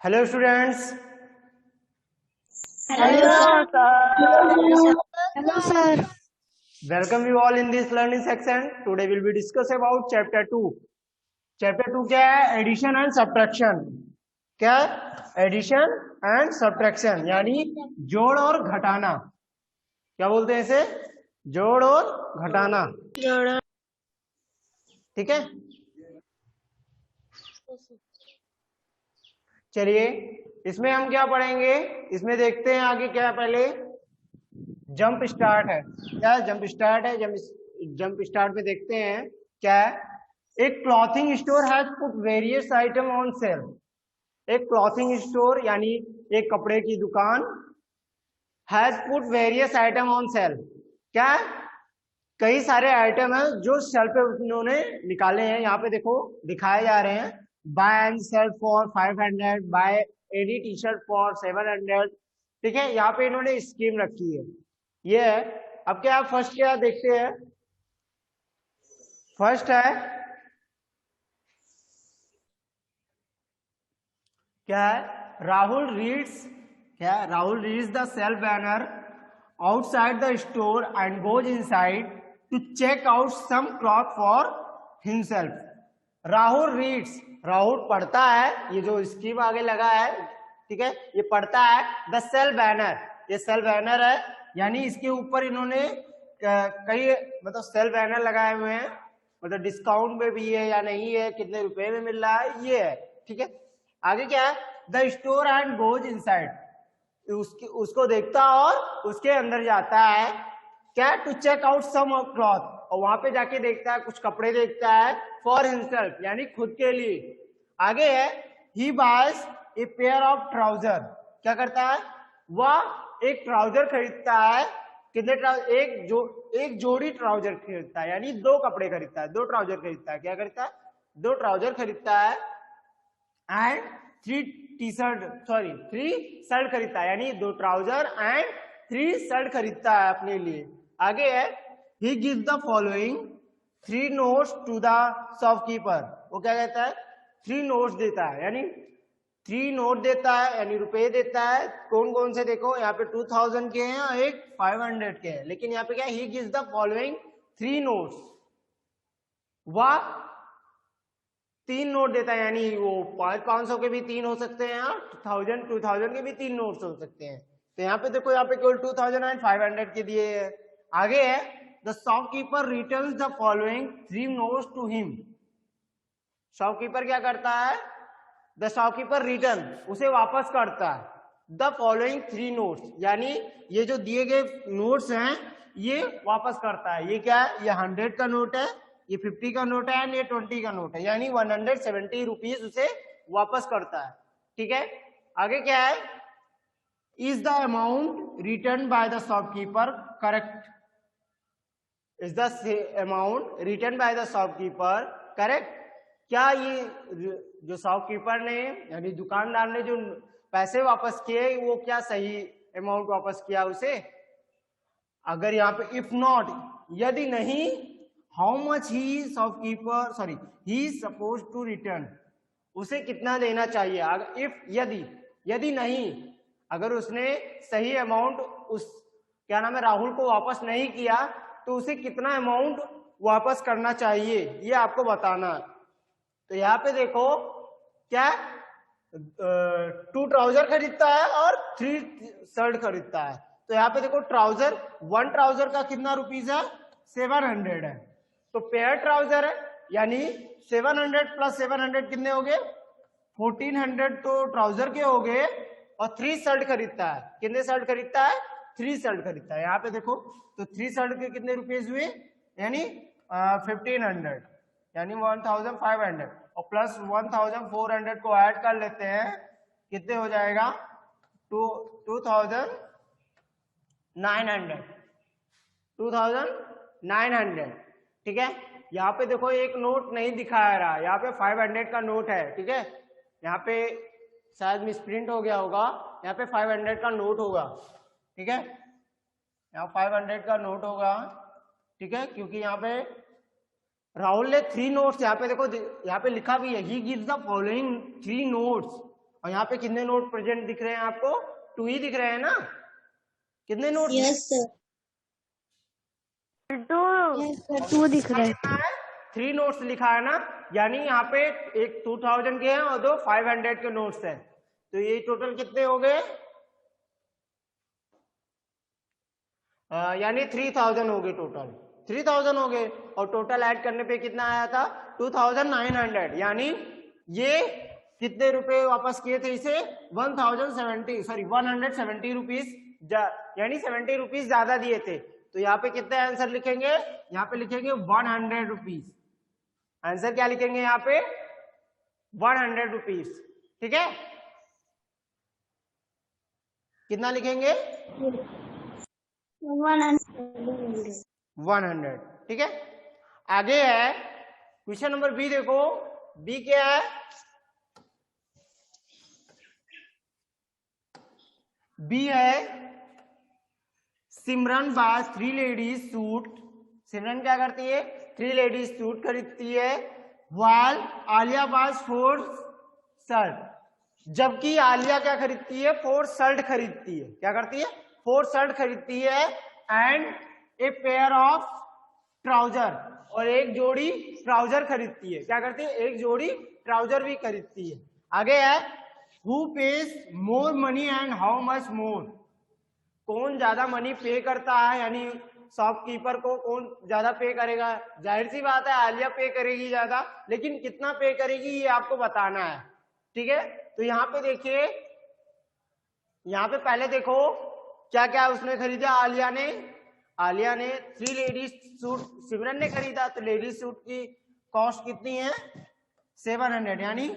Hello students, Hello, sir. Hello, sir. welcome you all in this learning section. Today we'll be discuss about chapter 2. Chapter 2 क्या है? Addition and subtraction. क्या है? Addition and subtraction यानी जोड़ और घटाना. क्या बोलते हैं इसे? जोड़ और घटाना. ठीक है, चलिए इसमें हम क्या पढ़ेंगे, इसमें देखते हैं आगे क्या है. पहले जंप स्टार्ट है. क्या जंप स्टार्ट है? जंप स्टार्ट में देखते हैं क्या है. एक clothing store has put various item on sale. एक क्लॉथिंग स्टोर यानी एक कपड़े की दुकान has put various item on sale. क्या है? कई सारे आइटम है जो सेल पे उन्होंने निकाले हैं. यहाँ पे देखो दिखाए जा रहे हैं. By any shirt for 500, by any T shirt for 700. ठीक है, यहाँ पे इन्होंने स्कीम रखी है. ये है. अब क्या फर्स्ट क्या देखते हैं. फर्स्ट है क्या है, राहुल रीड्स. क्या है? Rahul reads the sale banner outside the store and goes inside to check out some cloth for himself. Rahul reads, Rahul पढ़ता है. ये जो स्कीम आगे लगा है, ठीक है, ये पढ़ता है द सेल बैनर. ये सेल बैनर है यानी इसके ऊपर इन्होंने कई मतलब सेल बैनर लगाए हुए हैं. मतलब डिस्काउंट में भी है या नहीं है, कितने रुपए में मिल रहा है, ये है. ठीक है, आगे क्या है, the store and goes inside. उसको देखता और उसके अंदर जाता है. क्या? To check out some cloth. और वहां पे जाके देखता है, कुछ कपड़े देखता है फॉर हिमसेल्फ यानी खुद के लिए. आगे है ही बायस ए पेयर ऑफ ट्राउजर. क्या करता है? वह एक ट्राउजर खरीदता है. कितने ट्राउजर? एक जोड़ी ट्राउजर खरीदता है यानी दो कपड़े खरीदता है, दो ट्राउजर खरीदता है. क्या करता है? दो ट्राउजर खरीदता है. एंड थ्री शर्ट खरीदता है यानी दो ट्राउजर एंड 3 शर्ट खरीदता है अपने लिए. आगे है he gives the following 3 notes to the shopkeeper. वो क्या कहता है? 3 नोट्स देता है यानी 3 नोट देता है यानी रुपए देता है. कौन कौन से? देखो यहाँ पे 2000 के हैं और एक 500 के हैं. लेकिन यहाँ पे क्या, ही गिव्स द फॉलोइंग 3 नोट्स. वह 3 नोट देता है यानी वो 500 के भी 3 हो सकते हैं और 2000 के भी 3 नोट्स हो सकते हैं. तो यहाँ पे देखो, यहाँ पे केवल 2000 एंड 500 के दिए हैं. आगे है the shopkeeper returns the following 3 notes to him. Shopkeeper क्या करता है? द शॉपकीपर रिटर्न, उसे वापस करता है द फॉलोइंग 3 नोट्स यानी ये जो दिए गए नोट्स हैं ये वापस करता है. ये क्या है? ये 100 का नोट है, ये 50 का नोट है, ये 20 का नोट है यानी 170 रुपीज उसे वापस करता है. ठीक है, आगे क्या है, is the amount return by the shopkeeper correct. Is the amount return by the shopkeeper correct. क्या ये जो शॉपकीपर ने यानी दुकानदार ने जो पैसे वापस किए वो क्या सही अमाउंट वापस किया उसे? अगर यहाँ पे इफ नॉट, यदि नहीं, how much he suppose to return, उसे कितना देना चाहिए? अगर इफ यदि नहीं, अगर उसने सही अमाउंट उस क्या नाम है राहुल को वापस नहीं किया तो उसे कितना अमाउंट वापस करना चाहिए ये आपको बताना है. तो यहाँ पे देखो क्या 2 ट्राउजर खरीदता है और 3 शर्ट खरीदता है. तो यहाँ पे देखो ट्राउजर, 1 ट्राउजर का कितना रुपीज है? 700 है. तो पेयर ट्राउजर है यानी 700 प्लस 700 कितने हो गए? 1400 तो ट्राउजर के हो गए. और 3 शर्ट खरीदता है. कितने शर्ट खरीदता है? 3 शर्ट खरीदता है. यहाँ पे देखो तो 3 शर्ट के कितने रुपीज हुए? यानी 1500 यानी 1500 और प्लस 1400 को ऐड कर लेते हैं, कितने हो जाएगा? 2900. ठीक है, यहाँ पे देखो एक नोट नहीं दिखाया रहा, यहाँ पे 500 का नोट है. ठीक है, यहाँ पे शायद मिसप्रिंट हो गया होगा, यहाँ पे 500 का नोट होगा. ठीक है, यहाँ 500 का नोट होगा. ठीक है, क्योंकि यहाँ पे राहुल ने 3 नोट्स, यहाँ पे देखो यहाँ पे लिखा भी है he gives the following 3 notes. और यहाँ पे कितने नोट प्रेजेंट दिख रहे हैं आपको? 2 ही दिख रहे हैं ना? कितने नोट? यस सर, 2 दिख रहे हैं। 3 नोट्स लिखा है ना, यानी यहाँ पे एक 2000 के हैं और 2 500 के नोट्स हैं। तो ये टोटल कितने हो गए? यानी 3000 हो गए, टोटल 3000 हो गए। और टोटल ऐड करने पे कितना आया था? 2900। यानी ये कितने रुपए वापस किए थे इसे? 170 रुपीज, यानी 70 रुपीज ज्यादा दिए थे। तो यहाँ पे कितने आंसर लिखेंगे? यहाँ पे लिखेंगे 100 रुपीज। आंसर क्या लिखेंगे यहाँ पे? 100 रुपीज। ठीक है, कितना लिखेंगे? 100। ठीक है, आगे है क्वेश्चन नंबर बी। देखो बी क्या है? बी है सिमरन बाय 3 लेडीज सूट। सिमरन क्या करती है? 3 लेडीज सूट खरीदती है। while आलिया बाय 4 शर्ट, जबकि आलिया क्या खरीदती है? 4 शर्ट खरीदती है। क्या करती है? 4 शर्ट खरीदती है। And a pair of trouser, और एक जोड़ी ट्राउजर खरीदती है। क्या करती है? एक जोड़ी ट्राउजर भी खरीदती है। आगे है who page more money and how much more. कौन ज्यादा मनी पे करता है, यानी शॉपकीपर को कौन ज्यादा पे करेगा? जाहिर सी बात है आलिया पे करेगी ज्यादा, लेकिन कितना पे करेगी ये आपको बताना है। ठीक है, तो यहाँ पे देखिए, यहाँ पे पहले देखो क्या क्या उसने खरीदा आलिया ने। आलिया ने 3 लेडीज सूट सिमरन ने खरीदा, तो लेडीज सूट की कॉस्ट कितनी है? 700। यानी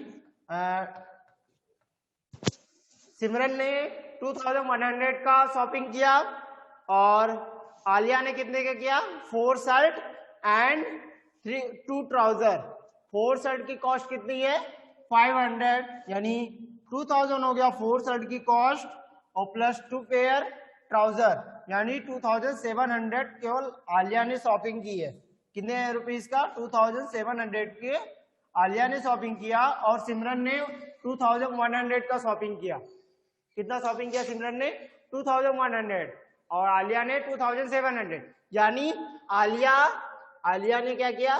सिमरन ने 2100 का शॉपिंग किया और आलिया ने कितने का किया? 4 शर्ट एंड 2 ट्राउजर। 4 शर्ट की कॉस्ट कितनी है? 500, यानी 2000 हो गया 4 शर्ट की कॉस्ट, और प्लस 2 पेयर ट्राउजर, यानी 2700 केवल आलिया ने शॉपिंग की है। कितने रुपीस का? 2700 के आलिया ने शॉपिंग किया, और सिमरन ने 2100 का शॉपिंग किया। कितना शॉपिंग किया सिमरन ने? 2100, और आलिया ने 2700। यानी आलिया ने क्या किया?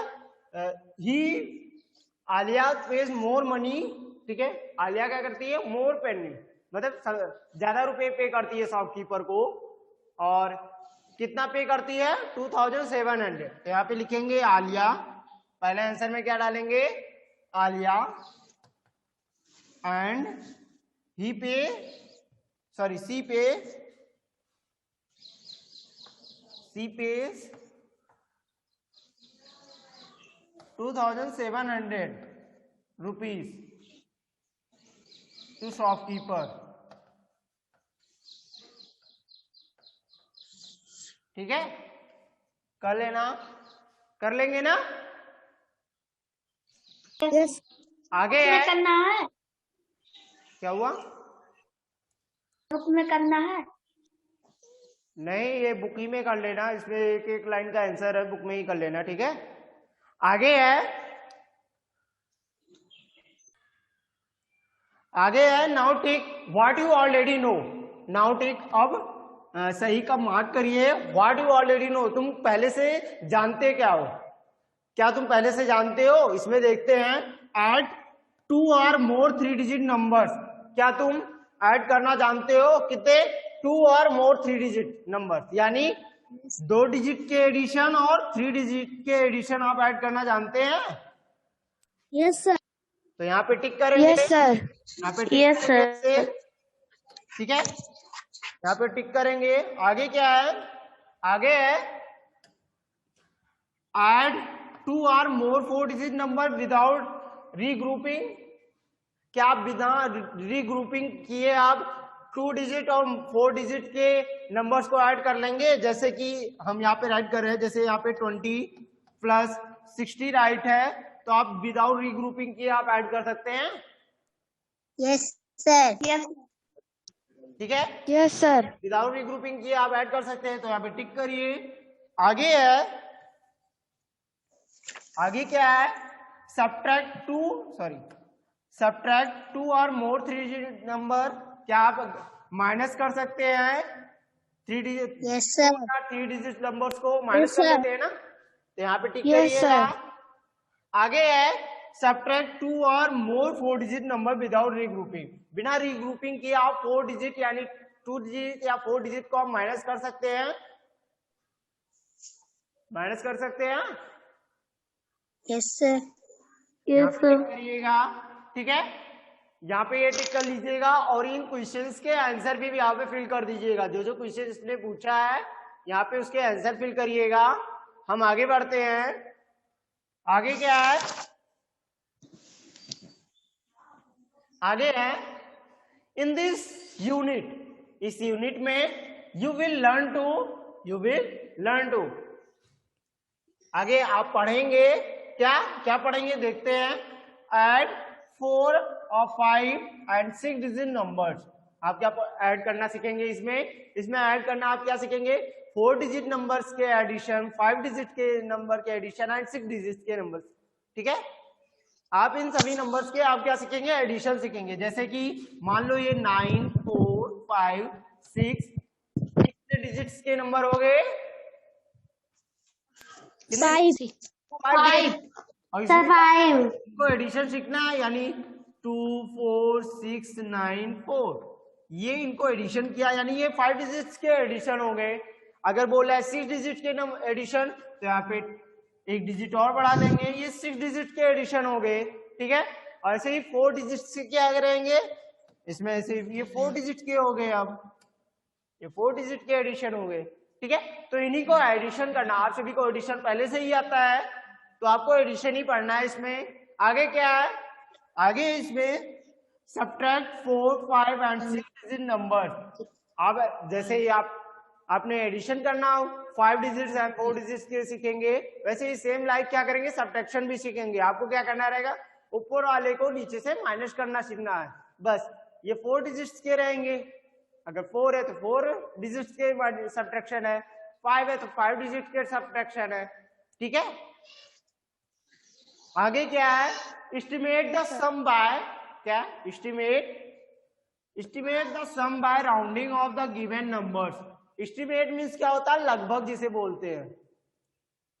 Alia page more money. ठीक है, आलिया क्या करती है? मोर पेनी, मतलब ज्यादा रुपए पे करती है शॉपकीपर को। और कितना पे करती है? 2700। तो यहाँ पे लिखेंगे आलिया, पहले आंसर में क्या डालेंगे? Alia and she pays 2700 rupees to shopkeeper। ठीक है, कर लेना, कर लेंगे ना? यस, आगे है, करना है, क्या हुआ? बुक में करना है। नहीं, ये बुक ही में कर लेना, इसमें एक एक लाइन का आंसर है, बुक में ही कर लेना। ठीक है, आगे है now take what you already know. Now take, अब सही का मार्क करिए। व्हाट यू ऑलरेडी नो, तुम पहले से जानते क्या हो? क्या तुम पहले से जानते हो? इसमें देखते हैं add 2 or more 3 digit numbers. क्या तुम ऐड करना जानते हो? कितने? 2 or more 3 डिजिट नंबर, यानी 2 डिजिट के एडिशन और 3 डिजिट के एडिशन आप ऐड करना जानते हैं? Yes sir. तो यहाँ पे टिक करेंगे। Yes sir. यहाँ पे टिक यस सर। ठीक है, यहाँ पे टिक करेंगे। आगे क्या है? आगे है add 2 or more 4 digit number without regrouping. क्या आप बिना रीग्रुपिंग किए आप 2 डिजिट और 4 डिजिट के नंबर्स को ऐड कर लेंगे? जैसे कि हम यहाँ पे राइट कर रहे हैं, जैसे यहाँ पे 20 + 60 राइट है, तो आप विदाउट रीग्रुपिंग किए आप ऐड कर सकते हैं। Yes sir. यस। ठीक है, यस सर। विदाउट रीग्रुपिंग किए आप ऐड कर सकते हैं, तो यहाँ पे टिक करिए। आगे है, आगे क्या है? सब्ट्रैक्ट 2 और मोर 3 डिजिट नंबर, क्या आप माइनस कर सकते हैं 3 digit? Yes, sir. 3 digit numbers को माइनस कर sir. लेते हैं ना, तो यहाँ पे टिक Yes, करिएगा। sir. आगे है सब्ट्रैक्ट 2 और मोर 4 डिजिट नंबर विदाउट रीग्रुपिंग। बिना रीग्रुपिंग किए आप 4 डिजिट यानी 2 डिजिट या 4 डिजिट को आप माइनस कर सकते हैं, माइनस कर सकते हैं। Yes, sir. यहाँ पे टिक करिएगा, ठीक है, यहाँ पे ये टिक कर लीजिएगा और इन क्वेश्चंस के आंसर भी यहाँ पे फिल कर दीजिएगा। जो जो क्वेश्चन इसने पूछा है यहाँ पे उसके आंसर फिल करिएगा। हम आगे बढ़ते हैं। आगे क्या है? आगे है इन दिस यूनिट, इस यूनिट में यू विल लर्न टू आगे आप पढ़ेंगे क्या क्या पढ़ेंगे देखते हैं। ऐड 4 और 5 एंड 6 डिजिट नंबर्स, आप क्या ऐड करना सीखेंगे। इसमें ऐड करना आप क्या सीखेंगे, 4 डिजिट नंबर्स के एडिशन, 5 डिजिट के नंबर के एडिशन एंड 6 डिजिट के नंबर, ठीक है। आप इन सभी नंबर्स के आप क्या सीखेंगे, एडिशन सीखेंगे। जैसे कि मान लो ये 9 4 5 6 कितने डिजिट्स के नंबर हो गए, 5. 5। Sir, 5. इनको एडिशन सीखना है, यानी 2 4 6 9 4, ये इनको एडिशन किया यानी ये 5 डिजिट्स के एडिशन हो गए। अगर बोला है 6 डिजिट के एडिशन, तो यहाँ पे एक डिजिट और बढ़ा देंगे, ये 6 डिजिट के एडिशन हो गए, ठीक है। और ऐसे ही 4 डिजिट के क्या करेंगे, इसमें ऐसे ये 4 डिजिट के हो गए, अब ये 4 डिजिट के एडिशन हो गए, ठीक है। तो इन्हीं को एडिशन करना, आप सभी को एडिशन पहले से ही आता है तो आपको एडिशन ही पढ़ना है इसमें। आगे क्या है, आगे इसमें सब्ट्रैक्ट 4 5 एंड 6 डिजिट नंबर। अब जैसे ही आपने एडिशन करना हो 5 डिजिट्स एंड 4 डिजिट्स के सीखेंगे, वैसे ही सेम लाइक क्या करेंगे, सब्ट्रैक्शन भी सीखेंगे। आपको क्या करना रहेगा, ऊपर वाले को नीचे से माइनस करना सीखना है, बस। ये 4 डिजिट्स के रहेंगे, अगर 4 है तो 4 डिजिट्स के सब्ट्रैक्शन है, 5 है तो 5 डिजिट के सब्ट्रैक्शन है, ठीक है। आगे क्या है, एस्टिमेट द सम बाय, क्या estimate the sum by rounding off the given numbers. Estimate means क्या होता है, लगभग जिसे बोलते हैं,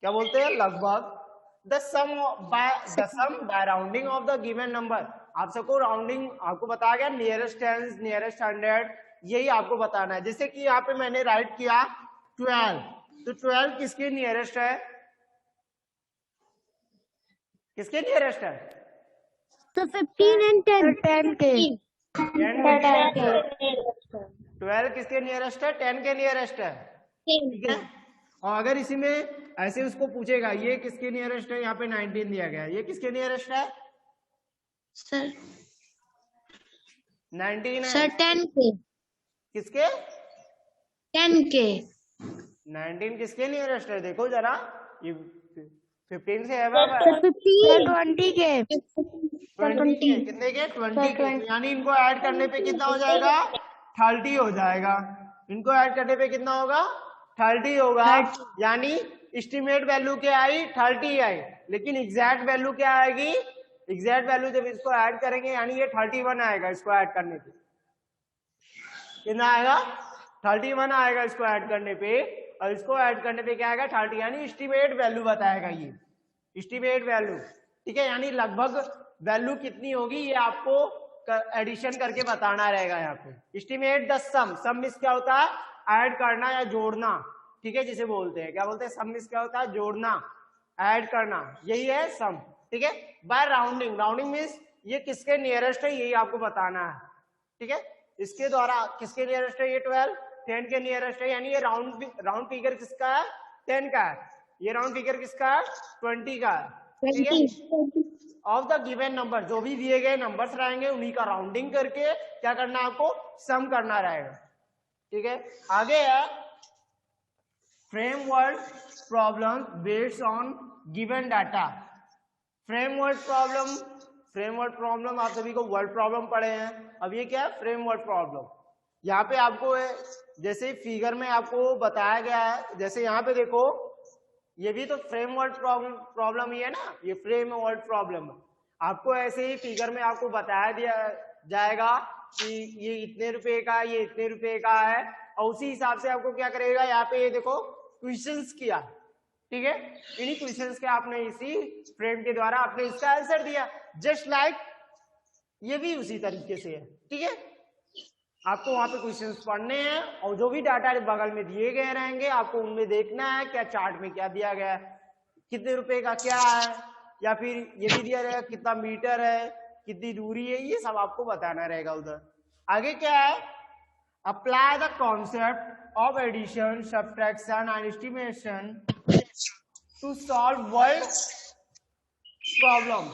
क्या बोलते हैं, लगभग। The sum by rounding off the given number, आप सबको राउंडिंग आपको बताया गया, नियरेस्ट टेंस, नियरेस्ट 100, यही आपको बताना है। जैसे कि यहाँ पे मैंने राइट किया 12, तो 12 किसके नियरेस्ट है, किसके नियरेस्ट है, So 15 and 10 के 12 किसके नियरेस्ट है, 10 के नियरेस्ट है, ठीक है। और अगर इसी में ऐसे उसको पूछेगा ये किसके नियरेस्ट है, यहाँ पे 19 दिया गया है, ये किसके नियरेस्ट है सर, 19 है, सर 10 के, किसके 10 के 19 किसके नियरेस्ट है, देखो जरा, ये 15 से अब 20 के 20 के, कितने के 20 के, यानी इनको ऐड करने पे कितना हो जाएगा, 30 हो जाएगा। इनको ऐड करने पे कितना होगा, 30 होगा। यानी एस्टिमेट वैल्यू क्या आई, 30 आई, लेकिन एग्जैक्ट वैल्यू क्या आएगी, एग्जैक्ट वैल्यू जब इसको ऐड करेंगे यानी ये 31 आएगा। इसको ऐड करने पे कितना आएगा, 31 आएगा इसको ऐड करने पे, और इसको ऐड करने पे क्या आएगा, 30, यानी एस्टिमेट वैल्यू बताएगा ये, एस्टिमेट वैल्यू, ठीक है। यानी लगभग वैल्यू कितनी होगी ये आपको एडिशन करके बताना रहेगा यहाँ पे। Estimate the sum, sum means क्या होता है, ऐड करना या जोड़ना, ठीक है, जिसे बोलते हैं, क्या बोलते हैं, सम मींस क्या होता है, जोड़ना, ऐड करना, यही है सम, ठीक है। बाय राउंडिंग, राउंडिंग मींस ये किसके नियरेस्ट है यही आपको बताना है, ठीक है। इसके द्वारा किसके नियरेस्ट है, ये 12 10 के नियरेस्ट है, यानी ये राउंड फिगर किसका है, 10 का है, ये राउंड फिगर किसका है, 20 का है, ठीक है। ऑफ द गिवन नंबर, जो भी दिए गए नंबर्स रहेंगे उन्हीं का राउंडिंग करके क्या करना है, आपको सम करना रहेगा, ठीक है। आगे है framework problem based on given data. Framework problem आप सभी को वर्ड प्रॉब्लम पढ़े हैं, अब ये क्या है, फ्रेमवर्क प्रॉब्लम। यहाँ पे आपको जैसे फिगर में आपको बताया गया है, जैसे यहाँ पे देखो, ये भी तो फ्रेमवर्क प्रॉब्लम ही है ना, ये फ्रेमवर्क प्रॉब्लम। आपको ऐसे ही फिगर में आपको बताया दिया जाएगा कि ये इतने रुपए का, ये इतने रुपए का है, और उसी हिसाब से आपको क्या करेगा, यहाँ पे ये देखो क्वेश्चंस किया, ठीक है, इन्हीं क्वेश्चंस के आपने इसी फ्रेम के द्वारा आपने इसका आंसर दिया, जस्ट लाइक ये भी उसी तरीके से है, ठीक है। आपको वहां पे क्वेश्चंस पढ़ने हैं और जो भी डाटा बगल में दिए गए रहेंगे आपको उनमें देखना है क्या चार्ट में क्या दिया गया है, कितने रुपए का क्या है, या फिर ये भी दिया रहेगा कितना मीटर है, कितनी दूरी है, ये सब आपको बताना रहेगा उधर। आगे क्या है, apply the concept of addition, subtraction and estimation to solve world problem.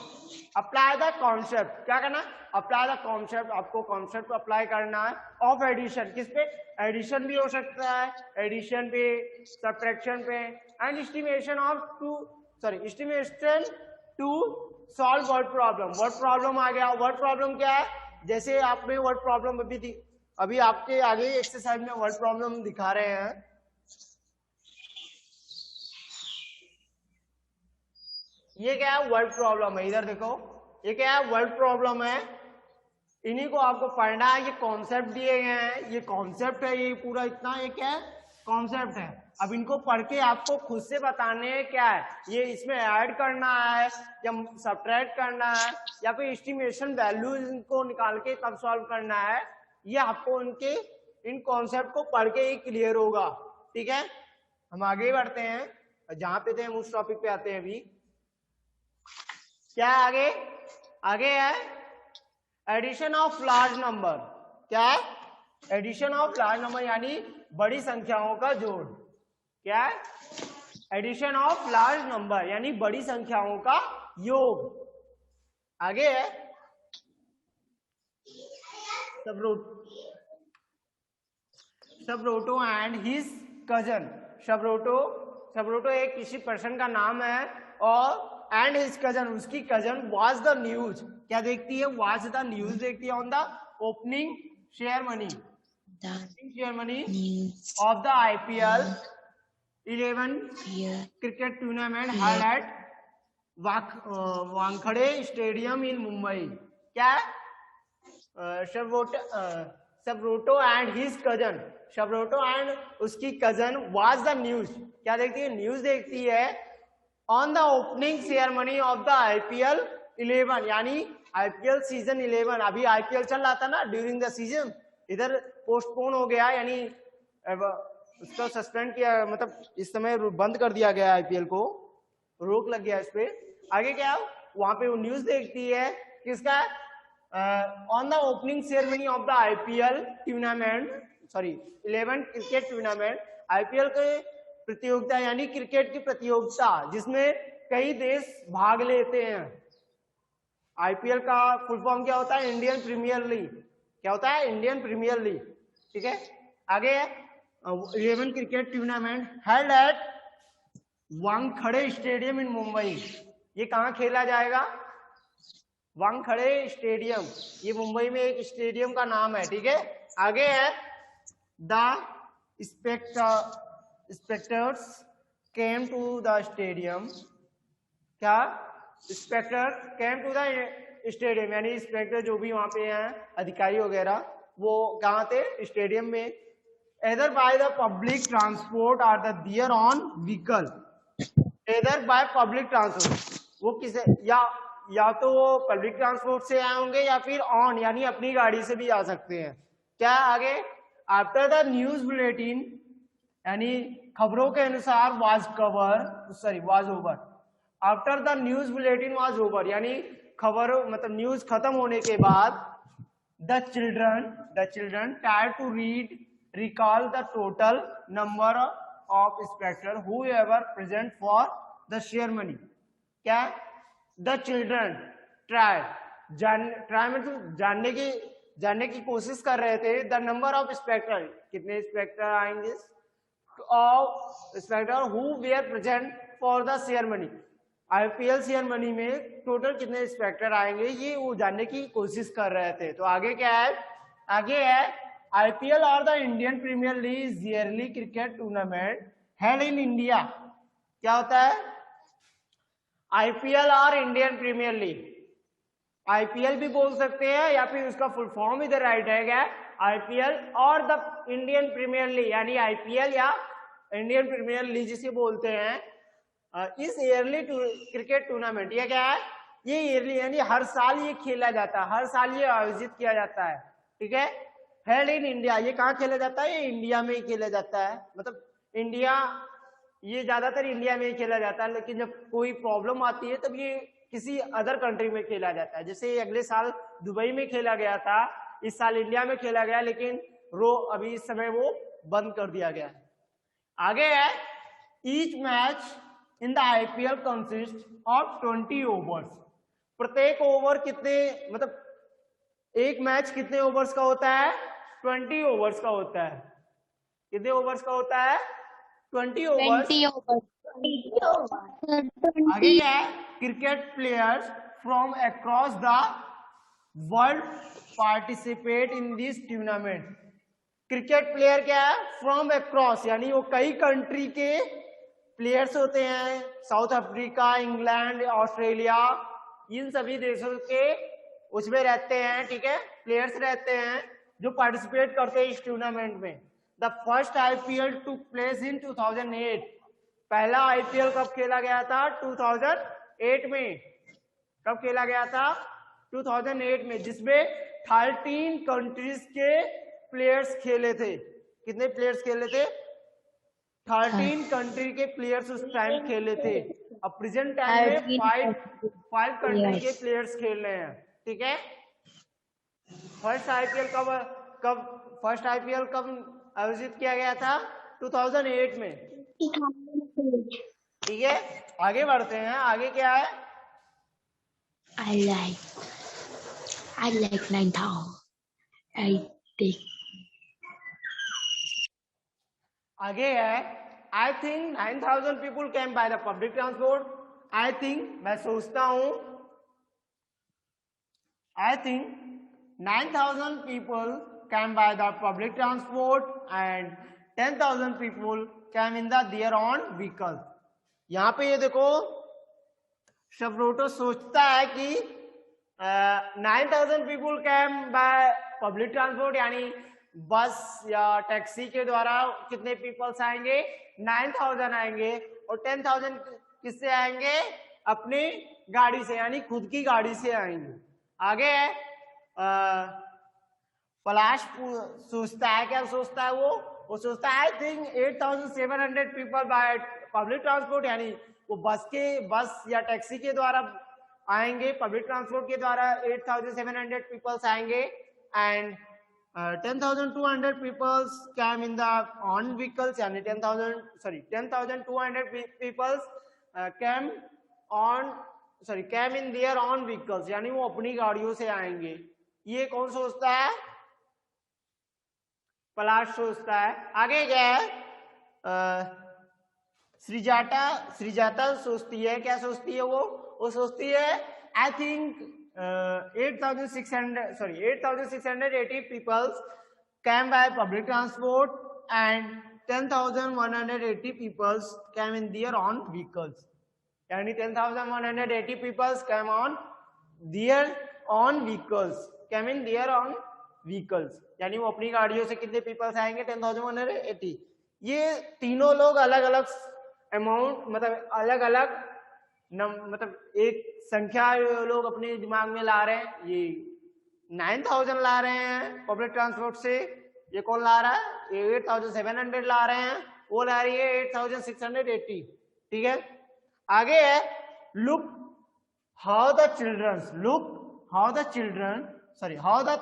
Apply the concept, क्या करना, अप्लाई द कॉन्सेप्ट, आपको कॉन्सेप्ट को अप्लाई करना है ऑफ एडिशन, किस पे, एडिशन भी हो सकता है, एडिशन पे, सब्ट्रैक्शन पे, and estimation of two estimation to solve word problem. Word problem आ गया, वर्ड प्रॉब्लम क्या है, जैसे आपने वर्ड प्रॉब्लम अभी आपके आगे एक्सरसाइज में वर्ड प्रॉब्लम दिखा रहे हैं, ये क्या है, वर्ड प्रॉब्लम है, इधर देखो ये क्या है, वर्ड प्रॉब्लम है, इन्हीं को आपको पढ़ना है, ये कॉन्सेप्ट दिए गए हैं, ये कॉन्सेप्ट है, ये पूरा इतना ये क्या है, कॉन्सेप्ट है। अब इनको पढ़ के आपको खुद से बताने क्या है, ये इसमें ऐड करना है या सब्ट्रैक्ट करना है या फिर एस्टिमेशन वैल्यू इनको निकाल के तब सॉल्व करना है, ये आपको इनके इन कॉन्सेप्ट को पढ़ के ही क्लियर होगा, ठीक है। हम आगे बढ़ते हैं, जहां पे थे हम उस टॉपिक पे आते हैं। अभी क्या है आगे है एडिशन ऑफ लार्ज नंबर। क्या है, एडिशन ऑफ लार्ज नंबर यानी बड़ी संख्याओं का जोड़। क्या है, एडिशन ऑफ लार्ज नंबर यानी बड़ी संख्याओं का योग। आगे है सबरोटो एंड हिज कजन। सबरोटो एक किसी पर्सन का नाम है, और एंड हिज कजन उसकी कजन वॉच द न्यूज, क्या देखती है, वॉच द न्यूज देखती है on the opening share money of the IPL 11 cricket tournament held at Wankhede stadium इन मुंबई। क्या है, सबरोटो एंड हिज कजन, सबरोटो एंड उसकी कजन वॉच द न्यूज, क्या देखती है, न्यूज देखती है on the opening ceremony of the IPL 11 यानी IPL सीजन 11। अभी IPL चल रहा था ना ड्यूरिंग द सीजन, इधर पोस्टपोन हो गया यानी उसको सस्पेंड किया, मतलब इस समय बंद कर दिया गया, IPL को रोक लग गया इस पे। आगे क्या, वहां पे वो न्यूज देखती है किसका, on the opening ceremony of the IPL tournament 11 cricket tournament, IPL के प्रतियोगिता यानी क्रिकेट की प्रतियोगिता जिसमें कई देश भाग लेते हैं। IPL का फुल फॉर्म क्या होता है, इंडियन प्रीमियर लीग। क्या होता है, इंडियन प्रीमियर लीग, ठीक है। आगे 11 cricket tournament held at Wankhede stadium इन मुंबई। ये कहाँ खेला जाएगा, वानखेड़े स्टेडियम, ये मुंबई में एक स्टेडियम का नाम है, ठीक है। आगे है the spectators came to the stadium. क्या, spectator came to the stadium यानी स्पेक्टर जो भी वहां पे हैं अधिकारी वगैरह वो कहाँ थे, स्टेडियम में। Either by the public transport or the their own vehicle. Either by public transport, वो किसे या तो वो पब्लिक ट्रांसपोर्ट से आए होंगे या फिर ऑन यानी अपनी गाड़ी से भी आ सकते हैं। क्या आगे, आफ्टर द न्यूज बुलेटिन यानी खबरों के अनुसार was over. After the news bulletin was over यानी खबर मतलब न्यूज खत्म होने के बाद the children try to recall the total number of spectator who ever present for the ceremony. क्या, द चिल्ड्रन ट्राई मतलब जानने की कोशिश कर रहे थे, द नंबर ऑफ स्पेक्टर कितने स्पेक्टर आएंगे, of spectator who were present for the ceremony. IPL ceremony में टोटल कितने स्पेक्टर आएंगे ये वो जानने की कोशिश कर रहे थे। तो आगे क्या है, आगे है IPL और the Indian premier league yearly cricket tournament held in India. क्या होता है, IPL और इंडियन प्रीमियर लीग आईपीएल भी बोल सकते हैं या फिर उसका फुल फॉर्म इधर राइट है आईपीएल और द इंडियन प्रीमियर लीग, यानी आईपीएल या इंडियन प्रीमियर लीग जिसे बोलते हैं। इस ईयरली क्रिकेट टूर्नामेंट, ये क्या है, ये ईयरली यानी हर साल ये खेला जाता है, हर साल ये आयोजित किया जाता है, ठीक है। हेल्ड इन इंडिया, ये कहाँ खेला जाता है, ये इंडिया में ही खेला जाता है, मतलब इंडिया, ये ज्यादातर इंडिया में ही खेला जाता है, लेकिन जब कोई प्रॉब्लम आती है तब ये किसी अदर कंट्री में खेला जाता है। जैसे अगले साल दुबई में खेला गया था, इस साल इंडिया में खेला गया, लेकिन अभी इस समय वो बंद कर दिया गया है। आगे है, each match in the IPL consist of 20 overs. प्रत्येक ओवर कितने, मतलब एक मैच कितने ओवर्स का होता है, 20 ओवर्स का होता है। कितने ओवर्स का होता है, 20 ओवर्स। आगे क्या है, cricket players from across the world participate in this tournament. Cricket player क्या है, फ्रॉम अक्रॉस, यानी वो कई कंट्री के प्लेयर्स होते हैं, साउथ अफ्रीका, इंग्लैंड, ऑस्ट्रेलिया, इन सभी देशों के उसमें रहते हैं, ठीक है, प्लेयर्स रहते हैं जो पार्टिसिपेट करते हैं इस टूर्नामेंट में। The first IPL took place in 2008। पहला आईपीएल कब खेला गया था, 2008 में। कब खेला गया था, 2008 में, जिसमें 13 कंट्रीज के प्लेयर्स खेले थे। कितने प्लेयर्स खेले थे, 13 कंट्री के प्लेयर्स उस टाइम खेले थे। अब प्रेजेंट टाइम में 5 कंट्री के प्लेयर्स खेल रहे हैं, ठीक है। फर्स्ट आईपीएल कब आयोजित किया गया था, 2008 में, ठीक है। आगे बढ़ते हैं, आगे क्या है, I like 9,000. I think. आगे है, I think 9,000 people came by the public transport. I think, मैं सोचता हूं, I think 9,000 people came by the public transport and 10,000 people came in the their own vehicle. यहां पे ये देखो, शब्रोटो सोचता है कि 9,000 people came by public transport, यानी बस या टैक्सी के द्वारा कितने पीपल्स आएंगे, 9,000 आएंगे, और 10,000 किससे आएंगे, अपनी गाड़ी से, यानी खुद की गाड़ी से आएंगे। आगे है, पलाश सोचता है, क्या सोचता है वो सोचता है, I think 8,700 people bye public transport, यानी वो बस या टैक्सी के द्वारा आएंगे, पब्लिक ट्रांसपोर्ट के द्वारा 8,700 पीपल्स आएंगे, and 10,200 peoples came in the on vehicles, यानी 10,200 peoples came in their on vehicles, यानी वो अपनी गाड़ियों से आएंगे। ये कौन सोचता है, पलाश सोचता है। आगे क्या है, सृजाता सोचती है, क्या सोचती है वो सोचती है, I think 8,680 people came by public transport and 10,180 people came in their own vehicles, यानी 10,180 people came on their own vehicles, यानी वो अपनी गाड़ियों से कितने पीपल्स आएंगे, 10,180। ये तीनों लोग अलग अलग अमाउंट, मतलब अलग अलग मतलब एक संख्या लोग अपने दिमाग में ला रहे हैं। ये 9,000 ला रहे हैं पब्लिक ट्रांसपोर्ट से, ये कौन ला रहा है, ये 8,700 ला रहे हैं, वो ला रही है 8,680, ठीक है। आगे है, look how the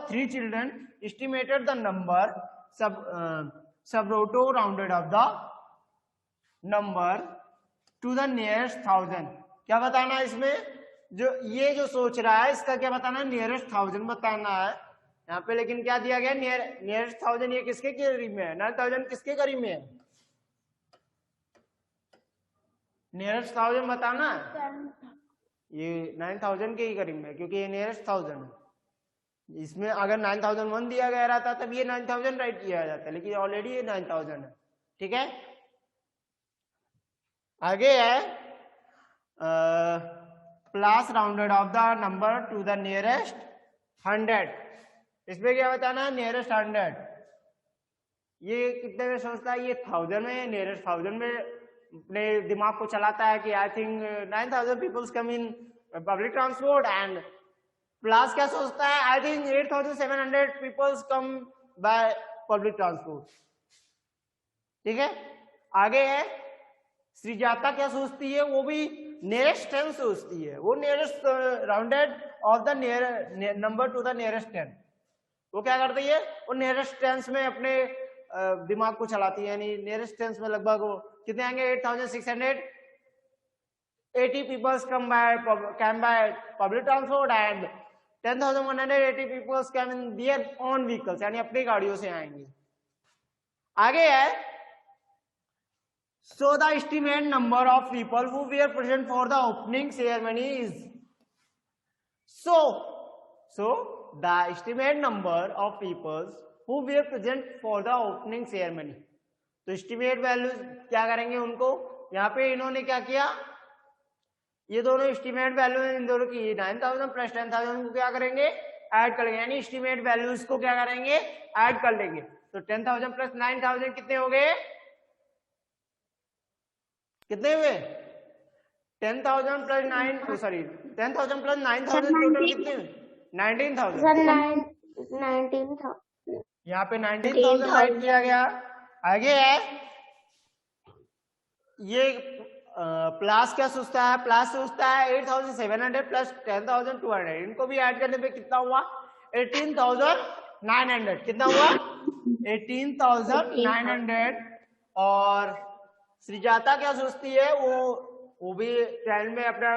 3 children estimated the number, Subroto rounded up the number to the nearest 1,000। क्या बताना है इसमें, जो सोच रहा है इसका क्या बताना है, नियरेस्ट 1,000 बताना है यहाँ पे, लेकिन क्या दिया गया, नियरेस्ट 1,000, ये किसके करीब में है, 9,000 किसके करीब में है, नियरेस्ट 1,000 बताना है, ये 9,000 के ही करीब में, क्योंकि ये नियरेस्ट 1,000 है। इसमें अगर 9,001 दिया गया रहता तब ये 9,000 राइट किया जाता, लेकिन ऑलरेडी ये 9,000 है, ठीक है। आगे है, plus rounded off the number two the nearest 100। इसमें क्या बताना है, नियरेस्ट 100 ये कितने में सोचता है, ये 1000 में, नियरेस्ट 1000 में अपने दिमाग को चलाता है कि I think 9000 peoples come in public transport. And प्लस क्या सोचता है, I think 8700 peoples come by public transport. ठीक है, आगे है श्रीजाता क्या सोचती है, वो भी नियरेस्ट 10 सोचती है, वो nearest rounded off the number two the nearest 10। वो क्या करती है, वो नियरेस्ट 10 में अपने दिमाग को चलाती है, यानी नियरेस्ट 10 में लगभग वो कितने आएंगे, 8680 peoples come by public transport and 10180 peoples come in their own vehicles, यानी अपनी गाड़ियों से आएंगे। आगे है so the estimate number of people who were present for the opening ceremony is so the estimate number of people who were present for the opening ceremony। तो estimate values क्या करेंगे उनको, यहाँ पे इन्होंने क्या किया, ये दोनों estimate वैल्यू इन दोनों की 9000 प्लस 10000 को क्या करेंगे, ऐड कर लेंगे, यानी estimate वैल्यूज को क्या करेंगे, ऐड कर लेंगे। तो 10000 प्लस 9000 कितने हो गए, कितने हुए, 10,000 प्लस 9 सॉरी 10,000 प्लस 9,000 टोटल कितने हुए, 19,000। यहाँ पे 19,000 राइट किया गया। आगे है ये प्लस क्या सोचता है, प्लस सोचता है 8700 प्लस 10,200, इनको भी ऐड करने पे कितना हुआ, 18,900। कितना हुआ, 18,900। और श्रीजाता क्या सोचती है, वो भी ट्रेंड में अपना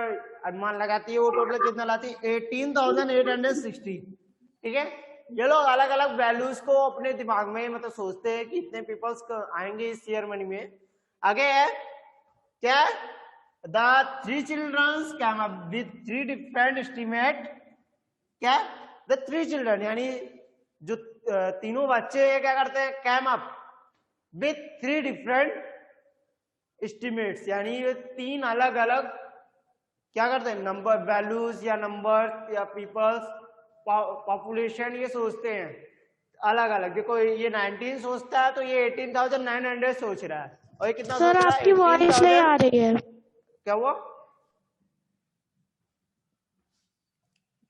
अनुमान लगाती है, वो टोटल कितना लाती है, 18,860। ठीक है, ये लोग अलग अलग वैल्यूज को अपने दिमाग में मतलब सोचते हैं कि इतने पीपल्स आएंगे इस सेरेमनी में। आगे है क्या, the 3 childrens came up with 3 different estimate. क्या, द 3 चिल्ड्रन यानी जो तीनों बच्चे क्या करते हैं, came up with 3 different estimates, यानी ये 3 अलग अलग क्या करते हैं, नंबर वैल्यूज या नंबर या पीपल्स पॉपुलेशन ये सोचते हैं अलग अलग। देखो ये 19 सोचता है तो ये 18,900 सोच रहा है, और ये कितना सर सोच रहा है, आपकी वॉइस नहीं आ रही है। क्या हुआ,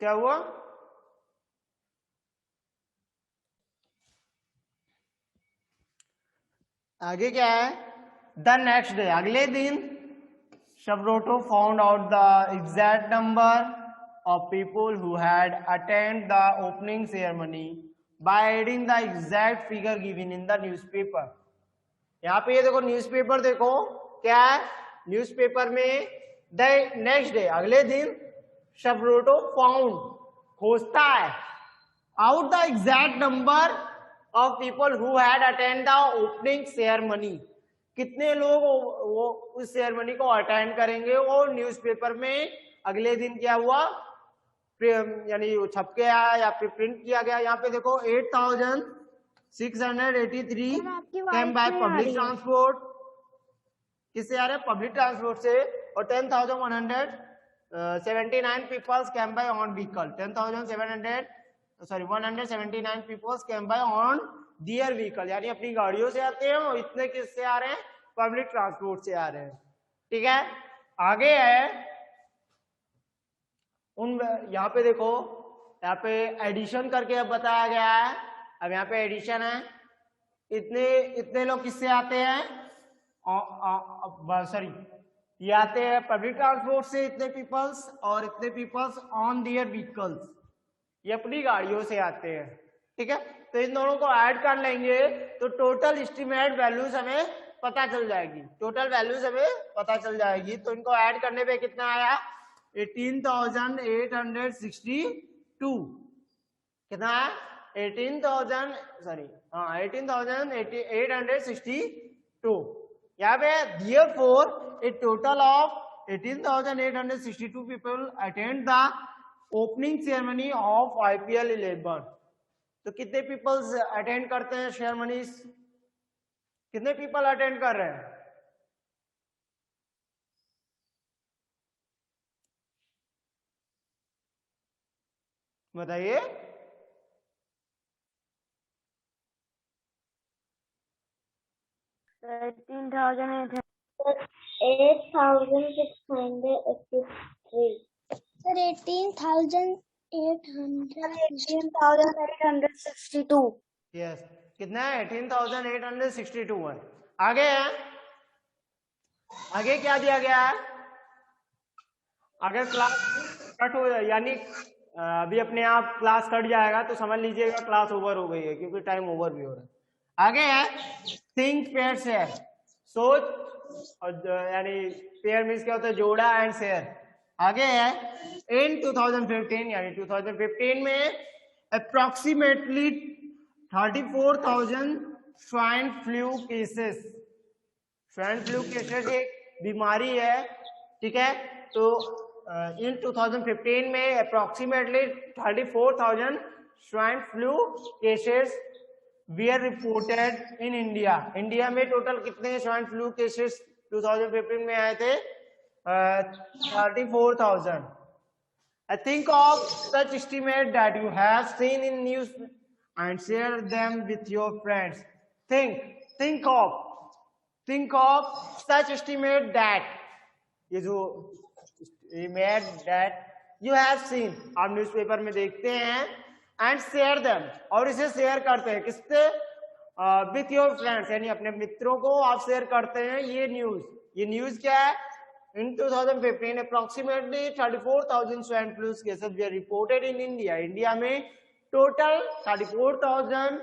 क्या हुआ, आगे क्या है, द नेक्स्ट डे, अगले दिन Subroto found out the exact number of people who had attended the opening ceremony by adding the exact figure given in the newspaper। यहाँ पे ये देखो न्यूज़पेपर देखो क्या है, न्यूज़पेपर में द नेक्स्ट डे अगले दिन शब्रोटो फाउंड खोजता है out the exact number of people who had attend the opening ceremony, कितने लोग वो उस सेरेमनी को अटेंड करेंगे। वो न्यूज़पेपर में अगले दिन क्या हुआ, यानी छप के आया या फिर प्रिंट किया गया। यहाँ पे देखो 8,683 कैम बाय पब्लिक ट्रांसपोर्ट, किससे आ रहे हैं, पब्लिक ट्रांसपोर्ट से। और 10,179 peoples came by own vehicle, 179 peoples came by own their vehicle, यानी अपनी गाड़ियों से आते हैं। और इतने किससे आ रहे हैं, पब्लिक ट्रांसपोर्ट से आ रहे हैं। ठीक है, आगे है उन, यहाँ पे देखो यहाँ पे एडिशन करके अब बताया गया है। अब यहाँ पे एडिशन है, इतने लोग किससे आते हैं, सॉरी ये आते हैं पब्लिक ट्रांसपोर्ट से इतने पीपल्स, और इतने पीपल्स ऑन दियर व्हीकल्स, ये अपनी गाड़ियों से आते हैं। ठीक है, तो इन दोनों को ऐड कर लेंगे तो टोटल एस्टिमेट वैल्यूज हमें पता चल जाएगी, टोटल वैल्यूज हमें पता चल जाएगी। तो इनको ऐड करने पे कितना आया, 18,862। कितना है, 18,862। यहाँ पे therefore a total of 18,862 people attend the opening ceremony of IPL 11। तो कितने पीपल्स अटेंड करते हैं सेरेमनीज, कितने पीपल अटेंड कर रहे हैं, बताइए। 18,683. Sir, 18,862. यस, कितना है? 18,862 है। आगे है, आगे क्या दिया गया है? अगर क्लास कट हो जाए, यानी अभी अपने आप क्लास कट जाएगा तो समझ लीजिएगा क्लास ओवर हो गई है, क्योंकि टाइम ओवर भी हो रहा है। आगे है थिंक पेयर शेयर, सोच, और यानी पेयर मीन्स क्या होता है? जोड़ा एंड शेयर। आगे है इन 2015, यानी 2015 में approximately 34,000 swine flu cases. Swine flu cases एक बीमारी है, ठीक है। तो इन 2015 में approximately 34,000 swine flu cases VR reported in India. India में टोटल कितने स्वाइन फ्लू केसेस 2015 में आए थे? 34,000। I think of such estimate that you have seen in news and share them with your friends. Think of such estimate that, ये जो estimate that you have seen, आप newspaper में देखते हैं, and share them, और इसे share करते हैं किससे? with your friends, यानी अपने मित्रों को आप शेयर करते हैं ये न्यूज़ क्या है? In 2015, approximately 34,000 swine flu cases were reported in India. India में टोटल 34,000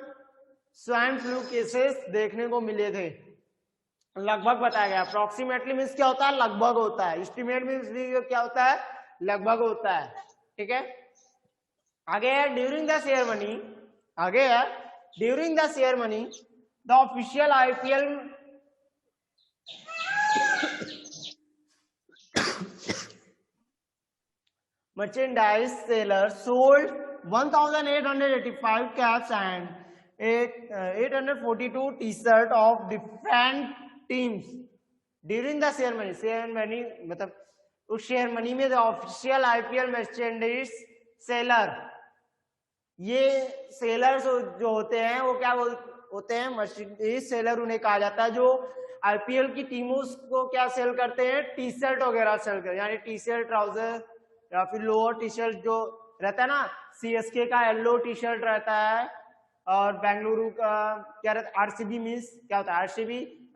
स्वाइन फ्लू केसेस देखने को मिले थे। लगभग बताया गया। अप्रोक्सीमेटली मीन्स क्या होता है? लगभग होता है। एस्टिमेट मीन्स क्या होता है? लगभग होता है, ठीक है। आगे है during the ceremony, the official IPL merchandise seller sold 1,885 caps and 842 t-shirt of different teams during the ceremony मतलब उस सेरेमनी में ऑफिशियल IPL merchandise seller, ये सेलर्स जो होते हैं वो क्या होते हैं? मर्चेंडाइज सेलर उन्हें कहा जाता है जो IPL की टीमों को क्या सेल करते हैं? टी शर्ट वगैरह सेल करते हैं, यानी टी शर्ट, ट्राउजर या फिर लोअर टी शर्ट जो रहता है ना, CSK का येलो टी शर्ट रहता है और बेंगलुरु का क्या रहता है? RCB मीन्स क्या होता है? RCB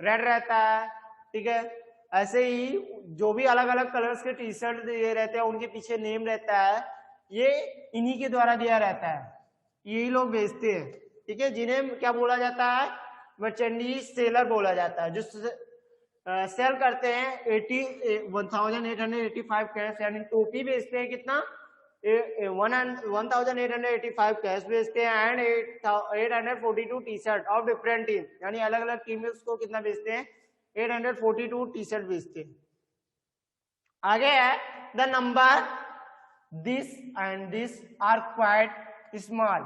रेड रहता है, ठीक है। ऐसे ही जो भी अलग अलग कलर्स के टी शर्ट ये रहते हैं उनके पीछे नेम रहता है, ये इन्हीं के द्वारा दिया रहता है, यही लोग बेचते हैं, ठीक है। जिन्हें क्या बोला जाता है? मर्चेंडाइज सेलर बोला जाता है, जो सेल करते हैं 1,885 कैश, यानी टोपी बेचते हैं कितना? 1,885 कैश बेचते हैं and 842 T shirt of different team, यानी अलग अलग टीम्स को कितना बेचते हैं? 842 टी शर्ट बेचते हैं। आगे है the number this and this are quite small,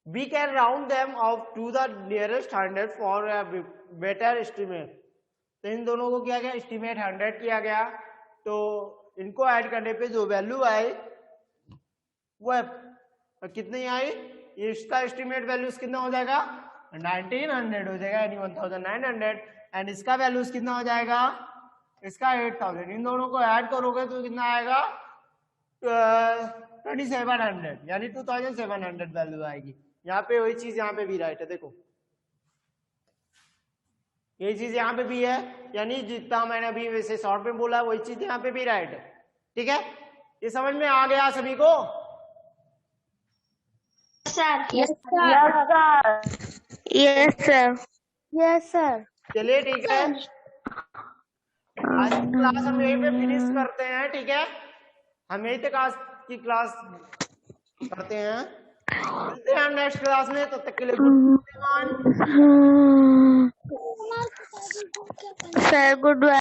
we can round them off to the nearest 100 for a better estimate। तो इन दोनों को क्या गया? एस्टिमेट 100 किया गया, तो इनको ऐड करने पे जो वैल्यू आई वो कितनी आई? इसका एस्टिमेट वैल्यूज कितना हो जाएगा? 1900 हो जाएगा, यानी 1900, एंड इसका वैल्यूज कितना हो जाएगा? इसका 8,000। इन दोनों को ऐड करोगे तो कितना आएगा? 2700, यानी 2700 वैल्यू आएगी। यहाँ पे वही चीज यहाँ पे भी राइट है, देखो यही चीज यहाँ पे भी है, यानी जितना मैंने अभी वैसे शॉर्ट में बोला वही चीज यहाँ पे भी राइट है, ठीक है। ये समझ में आ गया सभी को? Sir. Yes, sir. Yes, sir. Yes, sir. चलिए ठीक है, आज की क्लास हम यहीं पे फिनिश करते हैं, ठीक है। हम यहीं तक आज की क्लास करते हैं, मिलते हैं नेक्स्ट क्लास में, तब तक के लिए गुड Sir, good.